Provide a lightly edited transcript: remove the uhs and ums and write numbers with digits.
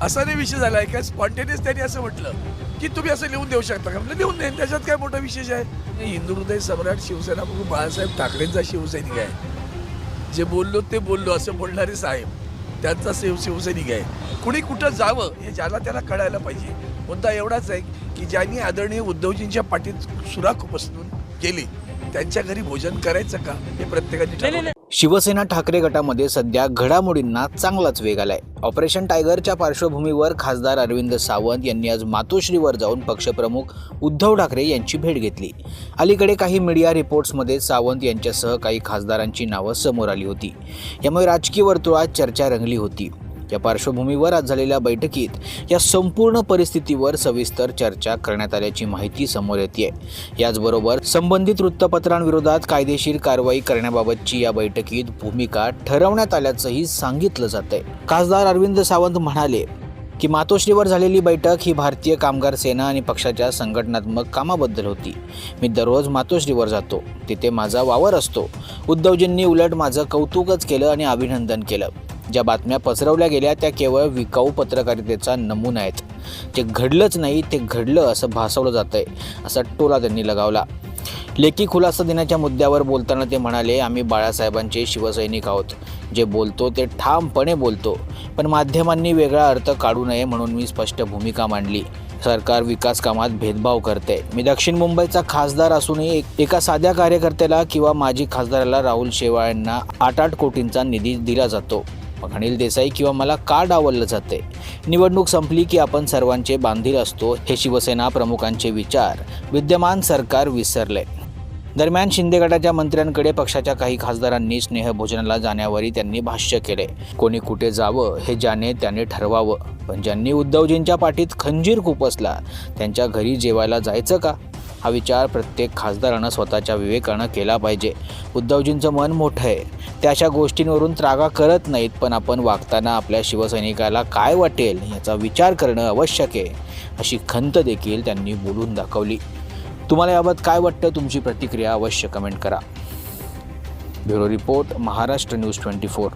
असा नाही विषय झाला आहे का स्पॉन्टेनियस त्यांनी असं म्हटलं की तुम्ही असं लिहून देऊ शकता का? म्हटलं लिहून देईन, त्याच्यात काय मोठा विशेष आहे. हिंदू हृदय सम्राट शिवसेना प्रमुख बाळासाहेब ठाकरेंचा शिवसैनिक आहे. जे बोललो ते बोललो असं बोलणारे साहेब त्यांचा शिवसैनिक आहे. कुणी कुठं जावं हे ज्याला त्याला कळायला पाहिजे. मुद्दा एवढाच आहे की ज्यांनी आदरणीय उद्धवजींच्या पाठीत सुराख उपसून गेली त्यांच्या घरी भोजन करायचं का हे प्रत्येकाने ठरवलं. शिवसेना ठाकरे गटामध्ये सध्या घडामोडींना चांगलाच वेग आलाय. ऑपरेशन टायगरच्या पार्श्वभूमीवर खासदार अरविंद सावंत यांनी आज मातोश्रीवर जाऊन पक्षप्रमुख उद्धव ठाकरे यांची भेट घेतली. अलीकडे काही मीडिया रिपोर्ट्समध्ये सावंत यांच्यासह काही खासदारांची नावं समोर आली होती. यामुळे राजकीय वर्तुळात चर्चा रंगली होती. या पार्श्वभूमीवर आज झालेल्या बैठकीत या संपूर्ण परिस्थितीवर सविस्तर चर्चा करण्यात आल्याची माहिती समोर येते. याचबरोबर संबंधित वृत्तपत्रांविरोधात कायदेशीर कारवाई करण्याबाबतची या बैठकीत भूमिका ठरवण्यात आल्याचंही सांगितलं जातंय. खासदार अरविंद सावंत म्हणाले की मातोश्रीवर झालेली बैठक ही भारतीय कामगार सेना आणि पक्षाच्या संघटनात्मक कामाबद्दल होती. मी दररोज मातोश्रीवर जातो, तिथे माझा वावर असतो. उद्धवजींनी उलट माझं कौतुकच केलं आणि अभिनंदन केलं. ज्या बातम्या पसरवल्या गेल्या त्या केवळ विकाऊ पत्रकारितेचा नमुना आहेत. जे घडलंच नाही ते घडलं असं भासवलं जातंय, असा टोला त्यांनी लगावला. लेखी खुलासा देण्याच्या मुद्द्यावर बोलताना ते म्हणाले, आम्ही बाळासाहेबांचे शिवसैनिक आहोत. जे बोलतो ते ठामपणे बोलतो, पण माध्यमांनी वेगळा अर्थ काढू नये म्हणून मी स्पष्ट भूमिका मांडली. सरकार विकास कामात भेदभाव करते. मी दक्षिण मुंबईचा खासदार असूनही एका साध्या कार्यकर्त्याला किंवा माजी खासदाराला राहुल शेवाळ्यांना 8-8 कोटींचा निधी दिला जातो. मग अनिल देसाई किंवा मला का डावललं जाते? निवडणूक संपली की आपण सर्वांचे बांधील असतो हे शिवसेना प्रमुखांचे विचार विद्यमान सरकार विसरले. दरम्यान शिंदे गटाच्या मंत्र्यांकडे पक्षाच्या काही खासदारांनी स्नेहभोजनाला जाण्यावरही त्यांनी भाष्य केले. कोणी कुठे जावं हे ज्याने त्याने ठरवावं, पण ज्यांनी उद्धवजींच्या पाठीत खंजीर खुपसला त्यांच्या घरी जेवायला जायचं का? हा विचार प्रत्येक खासदारानं स्वतःच्या विवेकानं केला पाहिजे. उद्धवजींचं मन मोठं आहे, त्या अशा गोष्टींवरून त्रागा करत नाहीत, पण आपण वागताना आपल्या शिवसैनिकाला काय वाटेल याचा विचार करणं आवश्यक आहे, अशी खंत देखील त्यांनी बोलून दाखवली. तुम्हाला याबाबत काय वाटतं? तुमची प्रतिक्रिया अवश्य कमेंट करा. Bureau report, Maharashtra news 24.